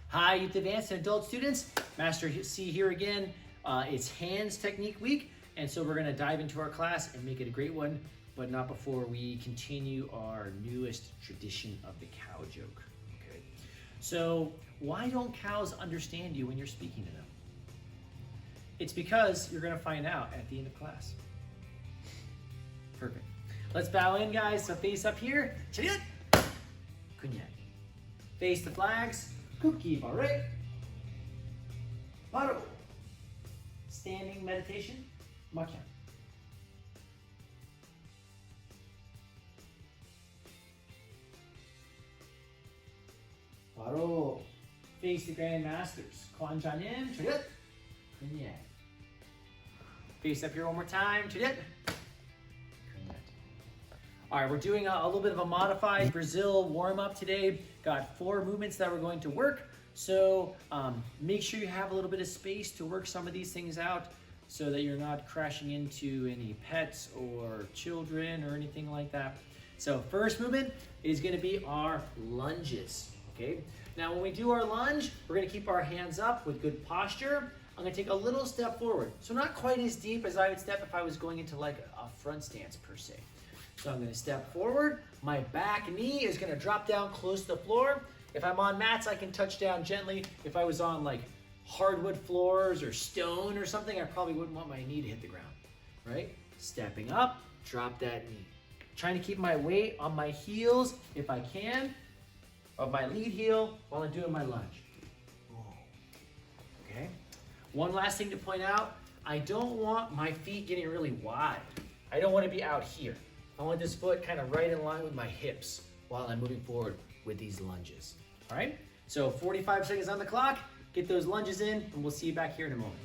Hi, Youth Advanced and Adult students. Master C here again. It's hands technique week, and so we're gonna dive into our class and make it a great one, but not before we continue our newest tradition of the cow joke, okay? So why don't cows understand you when you're speaking to them? It's because you're gonna find out at the end of class. Perfect. Let's bow in, guys. So face up here. Chariot. Kunyak. Face the flags. Kuki Bare. Paro. Standing meditation. Makyan. Paro. Face the Grand Masters. Kwan Janim. Chariot. Kunyak. Face up here one more time. Chariot. All right, we're doing a little bit of a modified Brazil warm-up today. Got 4 movements that we're going to work. So make sure you have a little bit of space to work some of these things out so that you're not crashing into any pets or children or anything like that. So first movement is gonna be our lunges, okay? Now when we do our lunge, we're gonna keep our hands up with good posture. I'm gonna take a little step forward. So not quite as deep as I would step if I was going into like a front stance per se. So I'm gonna step forward, my back knee is gonna drop down close to the floor. If I'm on mats, I can touch down gently. If I was on like hardwood floors or stone or something, I probably wouldn't want my knee to hit the ground, right? Stepping up, drop that knee. Trying to keep my weight on my heels, if I can, of my lead heel while I'm doing my lunge. Okay? One last thing to point out, I don't want my feet getting really wide. I don't want to be out here. I want this foot kind of right in line with my hips while I'm moving forward with these lunges. All right, so 45 seconds on the clock, get those lunges in, and we'll see you back here in a moment.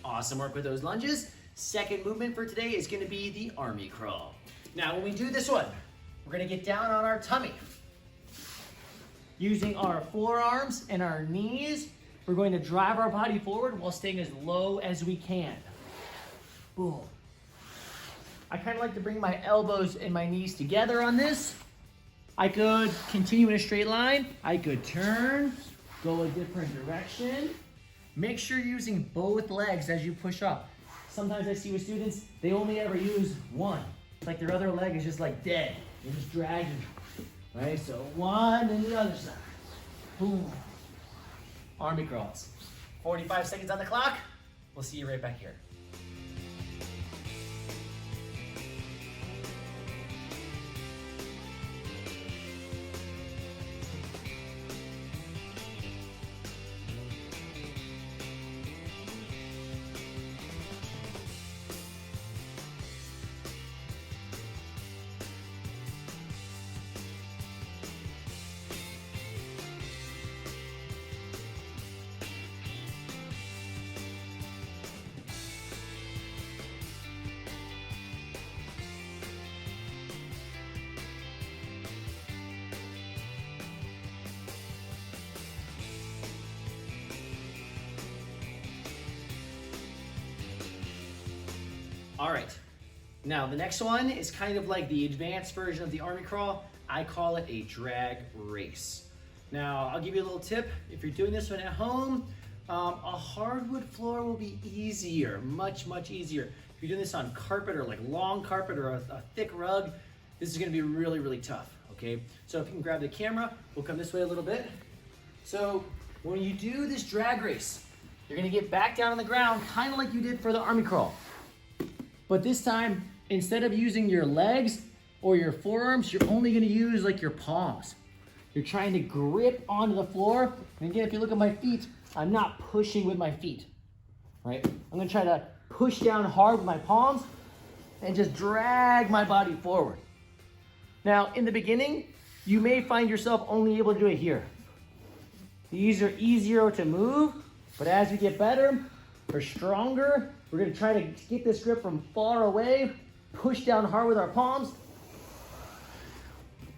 Awesome work with those lunges. Second movement for today is gonna be the army crawl. Now when we do this one, we're gonna get down on our tummy. Using our forearms and our knees, we're going to drive our body forward while staying as low as we can. Boom. I kind of like to bring my elbows and my knees together on this. I could continue in a straight line. I could turn, go a different direction. Make sure you're using both legs as you push up. Sometimes I see with students, they only ever use one. It's like their other leg is just like dead. They're just dragging, right? So one and the other side. Boom. Army crawls. 45 seconds on the clock. We'll see you right back here. All right, now the next one is kind of like the advanced version of the army crawl. I call it a drag race. Now, I'll give you a little tip. If you're doing this one at home, a hardwood floor will be easier, much, much easier. If you're doing this on carpet or like long carpet or a thick rug, this is gonna be really, really tough, okay? So if you can grab the camera, we'll come this way a little bit. So when you do this drag race, you're gonna get back down on the ground, kind of like you did for the army crawl. But this time, instead of using your legs or your forearms, you're only gonna use like your palms. You're trying to grip onto the floor. And again, if you look at my feet, I'm not pushing with my feet, right? I'm gonna try to push down hard with my palms and just drag my body forward. Now, in the beginning, you may find yourself only able to do it here. These are easier to move, but as we get better, or stronger, we're gonna try to get this grip from far away, push down hard with our palms,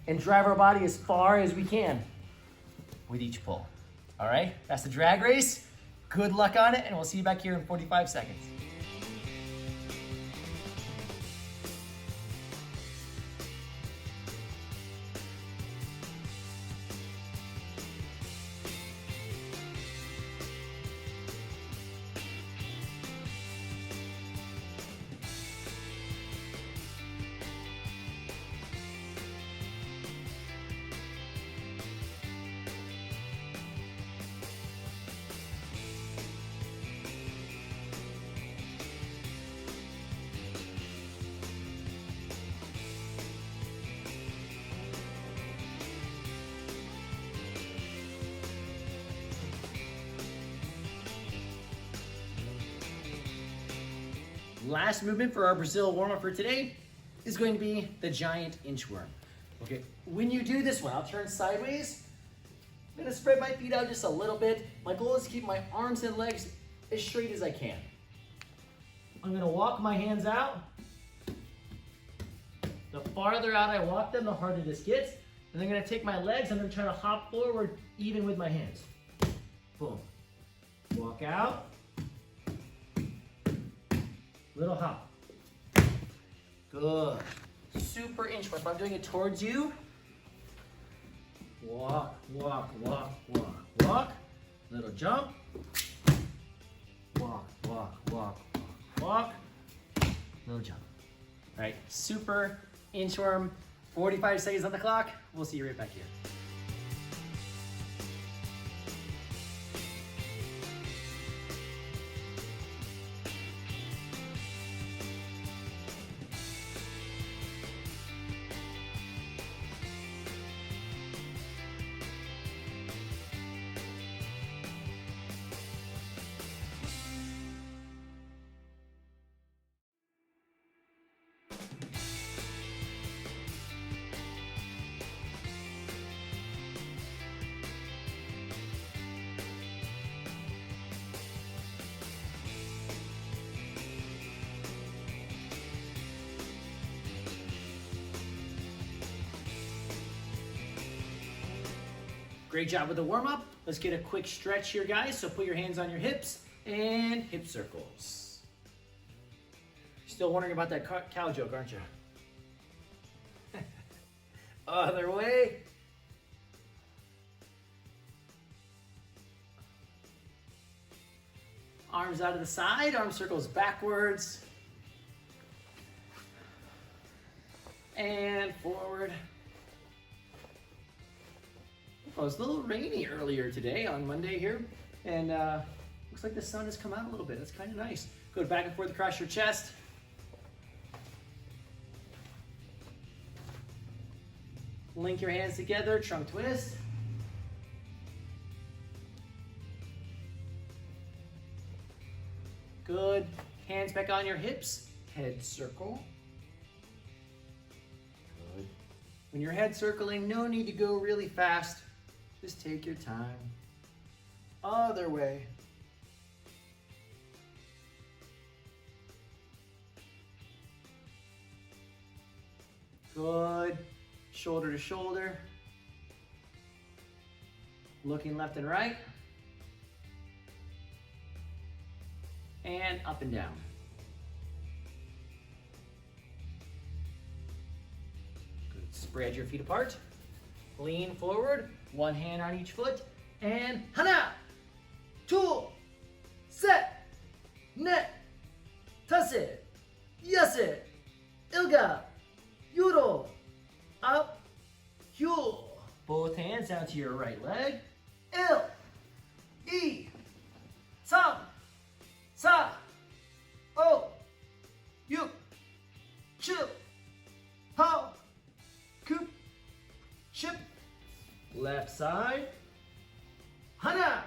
and drive our body as far as we can with each pull. All right, that's the drag race. Good luck on it, and we'll see you back here in 45 seconds. Last movement for our Brazil warm-up for today is going to be the giant inchworm. Okay, when you do this one, I'll turn sideways. I'm gonna spread my feet out just a little bit. My goal is to keep my arms and legs as straight as I can. I'm gonna walk my hands out. The farther out I walk them, the harder this gets. And I'm gonna take my legs, I'm gonna try to hop forward even with my hands. Boom. Walk out. Little hop. Good. Super inchworm. If I'm doing it towards you, walk, walk, walk, walk, walk. Little jump. Walk, walk, walk, walk, walk. Little jump. All right, super inchworm. 45 seconds on the clock. We'll see you right back here. Great job with the warm-up. Let's get a quick stretch here, guys. So put your hands on your hips and hip circles. Still wondering about that cow joke, aren't you? Other way. Arms out of the side, arm circles backwards. And forward. Well, it was a little rainy earlier today on Monday here, and looks like the sun has come out a little bit. That's kind of nice. Go back and forth across your chest. Link your hands together, trunk twist. Good. Hands back on your hips, head circle. Good. When you're head circling, no need to go really fast. Just take your time. Other way. Good. Shoulder to shoulder. Looking left and right. And up and down. Good. Spread your feet apart. Lean forward. One hand on each foot. And hana, two, set, net, tase, yase, ilga, yuro, up, hyo. Both hands down to your right leg. Il, I, sam, sa, o, yu, chu, how, coop, ship, Left side. 하나,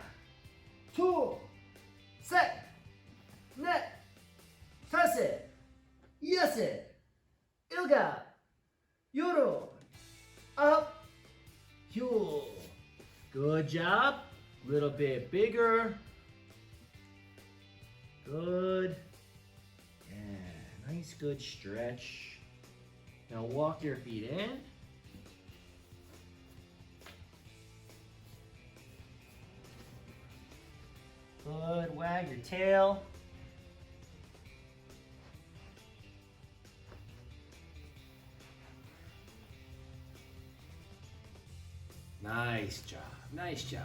둘, 셋, 넷, 다섯, 여섯, 일곱, 여덟, 아홉, 열. Good job. Little bit bigger. Good. Yeah, nice good stretch. Now walk your feet in. Good, wag your tail. Nice job, nice job.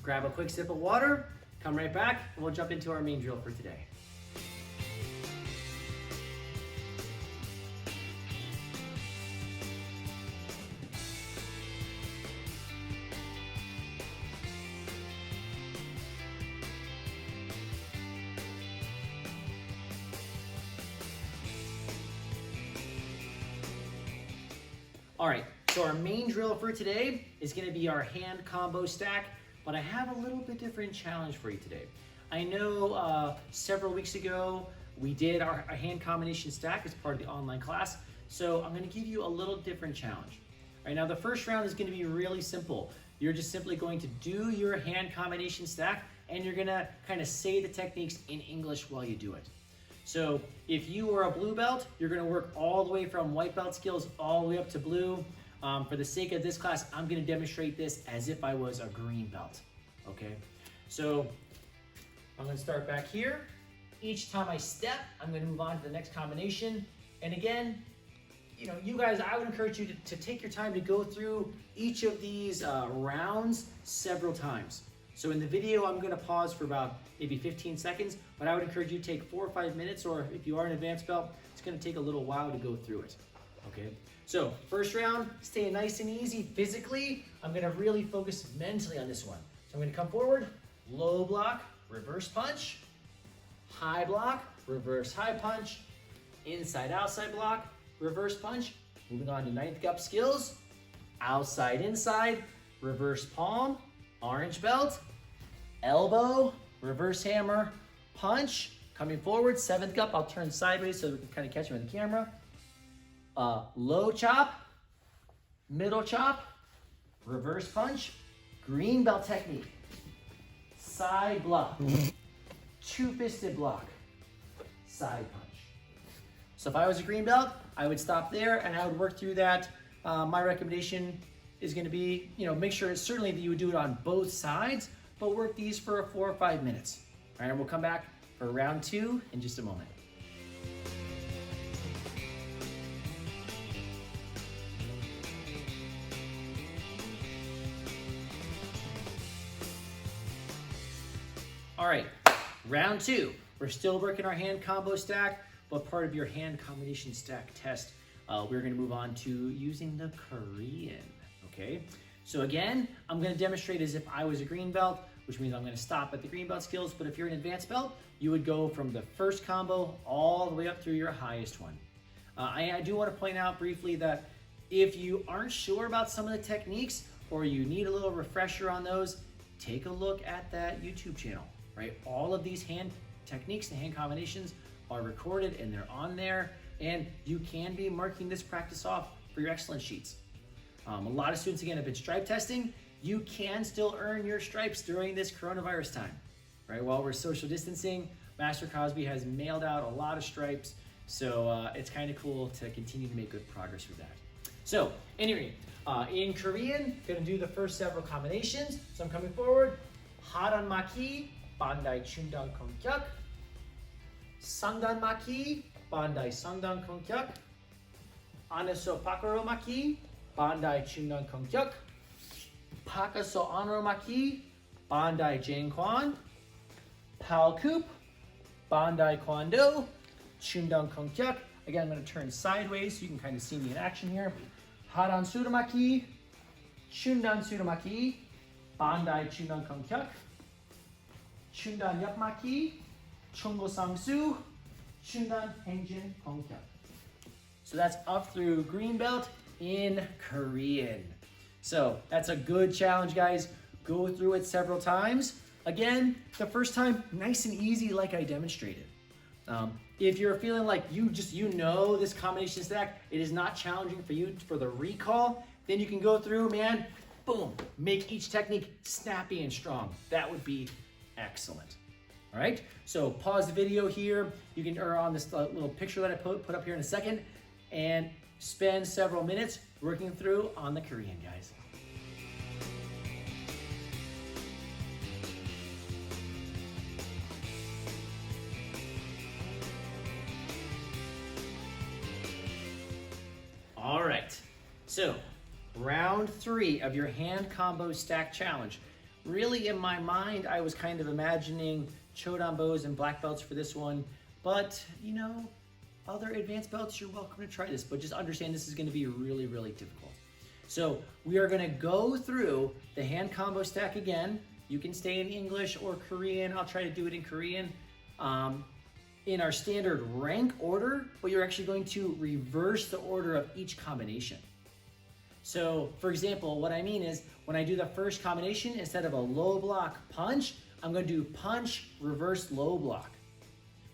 Grab a quick sip of water, come right back, and we'll jump into our main drill for today. All right, so our main drill for today is gonna be our hand combo stack, but I have a little bit different challenge for you today. I know several weeks ago, we did our hand combination stack as part of the online class, so I'm gonna give you a little different challenge. All right, now the first round is gonna be really simple. You're just simply going to do your hand combination stack, and you're gonna kind of say the techniques in English while you do it. So if you are a blue belt, you're gonna work all the way from white belt skills all the way up to blue. For the sake of this class, I'm gonna demonstrate this as if I was a green belt, okay? So I'm gonna start back here. Each time I step, I'm gonna move on to the next combination. And again, you know, you guys, I would encourage you to take your time to go through each of these rounds several times. So in the video, I'm gonna pause for about maybe 15 seconds, but I would encourage you to take 4 or 5 minutes, or if you are an advanced belt, it's gonna take a little while to go through it, okay? So first round, staying nice and easy physically. I'm gonna really focus mentally on this one. So I'm gonna come forward, low block, reverse punch, high block, reverse high punch, inside outside block, reverse punch. Moving on to ninth gap skills, outside inside, reverse palm, orange belt, elbow, reverse hammer, punch, coming forward, seventh gap, I'll turn sideways so we can kind of catch you on the camera. Low chop, middle chop, reverse punch, green belt technique, side block, two-fisted block, side punch. So if I was a green belt, I would stop there and I would work through that. My recommendation is gonna be, you know, make sure certainly that you would do it on both sides, but work these for 4 or 5 minutes. All right, and we'll come back for round 2 in just a moment. All right, round 2. We're still working our hand combo stack, but part of your hand combination stack test, we're gonna move on to using the Korean, okay? So again, I'm gonna demonstrate as if I was a green belt, which means I'm gonna stop at the green belt skills, but if you're an advanced belt, you would go from the first combo all the way up through your highest one. I do wanna point out briefly that if you aren't sure about some of the techniques, or you need a little refresher on those, take a look at that YouTube channel, right? All of these hand techniques and hand combinations are recorded and they're on there, and you can be marking this practice off for your excellence sheets. A lot of students, again, have been stripe testing. You can still earn your stripes during this coronavirus time, right? While we're social distancing, Master Cosby has mailed out a lot of stripes, so it's kind of cool to continue to make good progress with that. So anyway, in Korean, gonna do the first several combinations. So I'm coming forward, 하단 마키, 반다이 춘단 공격, 상단 마키, 반다이 상단 공격, 안에서 밖으로 마키, 반다이 춘단 공격, 밖에서 안으로 마키, 반다이 쟁관, 팔굽, 반다이 kwando, 춘단 공격. Again, I'm going to turn sideways so you can kind of see me in action here. 하단 수르마키, 춘단 수르마키, 반다이 춘단 공격, 춘단 옆마키, 총고상수, 춘단 행진 공격. So that's up through green belt in Korean. So that's a good challenge, guys. Go through it several times. Again, the first time, nice and easy like I demonstrated. If you're feeling like you know this combination stack, it is not challenging for you for the recall, then you can go through, man, boom, make each technique snappy and strong. That would be excellent. All right, so pause the video here. You can, or on this little picture that I put up here in a second, and spend several minutes working through on the Korean, guys. All right, so round 3 of your hand combo stack challenge. Really, in my mind, I was kind of imagining Chodan bows and black belts for this one, but you know, other advanced belts, you're welcome to try this, but just understand this is gonna be really, really difficult. So we are gonna go through the hand combo stack again. You can stay in English or Korean. I'll try to do it in Korean. In our standard rank order, but you're actually going to reverse the order of each combination. So for example, what I mean is when I do the first combination, instead of a low block punch, I'm gonna do punch, reverse, low block.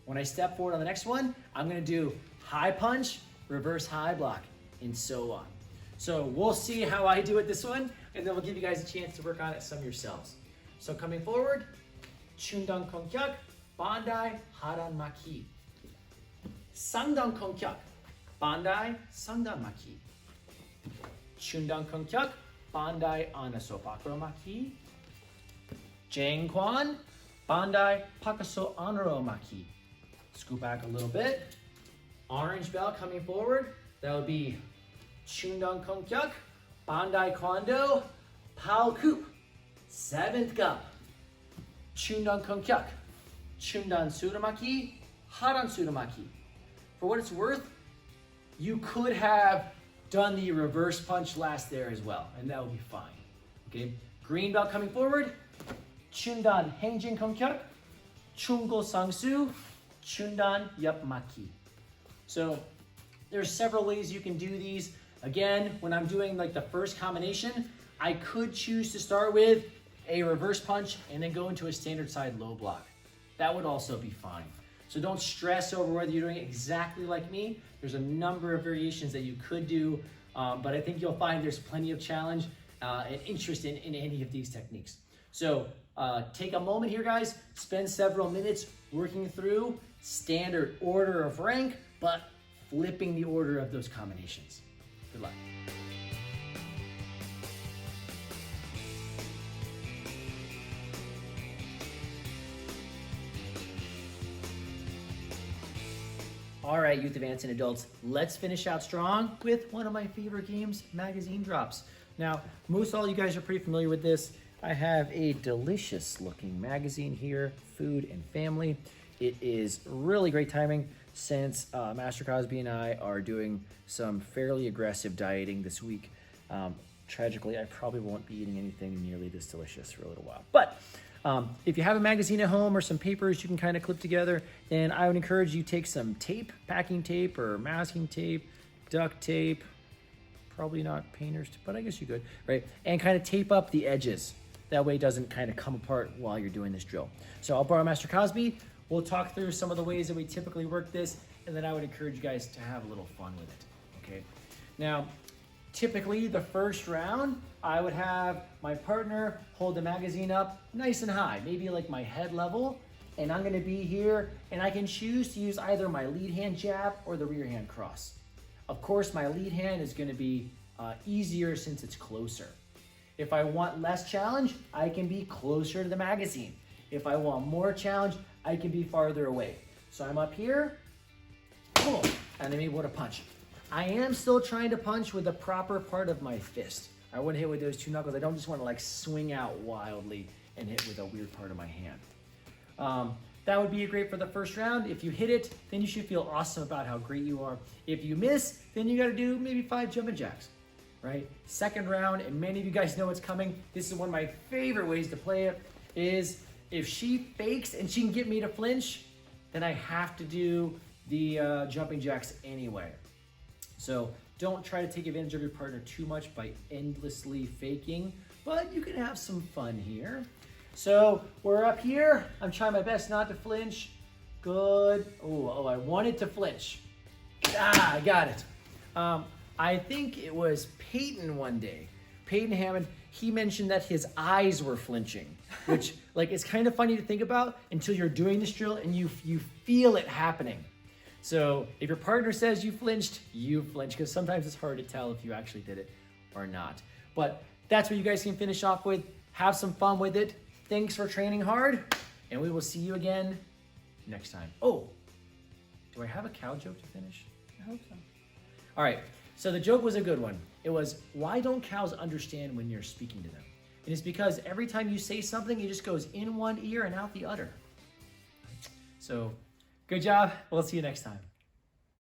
When I step forward on the next one, I'm gonna do high punch, reverse, high block, and so on. So we'll see how I do it this one, and then we'll give you guys a chance to work on it some yourselves. So coming forward, Chundang Kongkyak, Bandai, Haran Maki. Sangdang Kongkyak, Bandai, Sangdang Maki. Chundang Kongkyak, Bandai, Anasopakro Maki. Jangkwan, Bandai, Pakaso Anro Maki. Scoot back a little bit. Orange belt coming forward. That would be Chundang Kongkyak, Bandai Kwando, Pao Kup. 7th Gup. Chundang Kongkyak, Chundan Suramaki, Haran Suramaki. For what it's worth, you could have done the reverse punch last there as well, and that would be fine. Okay, green belt coming forward, Chundan Hengjin Kongkyak, Chungo Sangsu, Chundan Yapmaki. So there's several ways you can do these. Again, when I'm doing like the first combination, I could choose to start with a reverse punch and then go into a standard side low block. That would also be fine. So don't stress over whether you're doing it exactly like me. There's a number of variations that you could do, but I think you'll find there's plenty of challenge and interest in any of these techniques. So take a moment here, guys. Spend several minutes working through standard order of rank, but flipping the order of those combinations. Good luck. All right, youth, advanced, and adults, let's finish out strong with one of my favorite games, magazine drops. Now, most all you guys are pretty familiar with this. I have a delicious looking magazine here, Food and Family. It is really great timing since Master Cosby and I are doing some fairly aggressive dieting this week. Tragically, I probably won't be eating anything nearly this delicious for a little while. But if you have a magazine at home or some papers you can kind of clip together, then I would encourage you take some tape, packing tape or masking tape, duct tape, probably not painter's, but I guess you could, right? And kind of tape up the edges. That way it doesn't kind of come apart while you're doing this drill. So I'll borrow Master Cosby. We'll talk through some of the ways that we typically work this, and then I would encourage you guys to have a little fun with it, okay? Now, typically the first round, I would have my partner hold the magazine up nice and high, maybe like my head level, and I'm gonna be here, and I can choose to use either my lead hand jab or the rear hand cross. Of course, my lead hand is gonna be easier since it's closer. If I want less challenge, I can be closer to the magazine. If I want more challenge, I can be farther away. So I'm up here, boom, and I'm able to punch. I am still trying to punch with the proper part of my fist. I wouldn't hit with those two knuckles. I don't just want to like swing out wildly and hit with a weird part of my hand. That would be great for the first round. If you hit it, then you should feel awesome about how great you are. If you miss, then you got to do maybe 5 jumping jacks, right? Second round, and many of you guys know what's coming. This is one of my favorite ways to play it, is if she fakes and she can get me to flinch, then I have to do the jumping jacks anyway. So Don't try to take advantage of your partner too much by endlessly faking, but you can have some fun here. So we're up here. I'm trying my best not to flinch. Good. Oh, I wanted to flinch. I got it. I think it was Peyton one day. Peyton Hammond, he mentioned that his eyes were flinching, which like it's kind of funny to think about until you're doing this drill and you feel it happening. So if your partner says you flinched, you flinch, because sometimes it's hard to tell if you actually did it or not. But that's what you guys can finish off with. Have some fun with it. Thanks for training hard, and we will see you again next time. Oh, do I have a cow joke to finish? I hope so. All right, so the joke was a good one. It was, why don't cows understand when you're speaking to them? And it's because every time you say something, it just goes in one ear and out the other. So good job. We'll see you next time.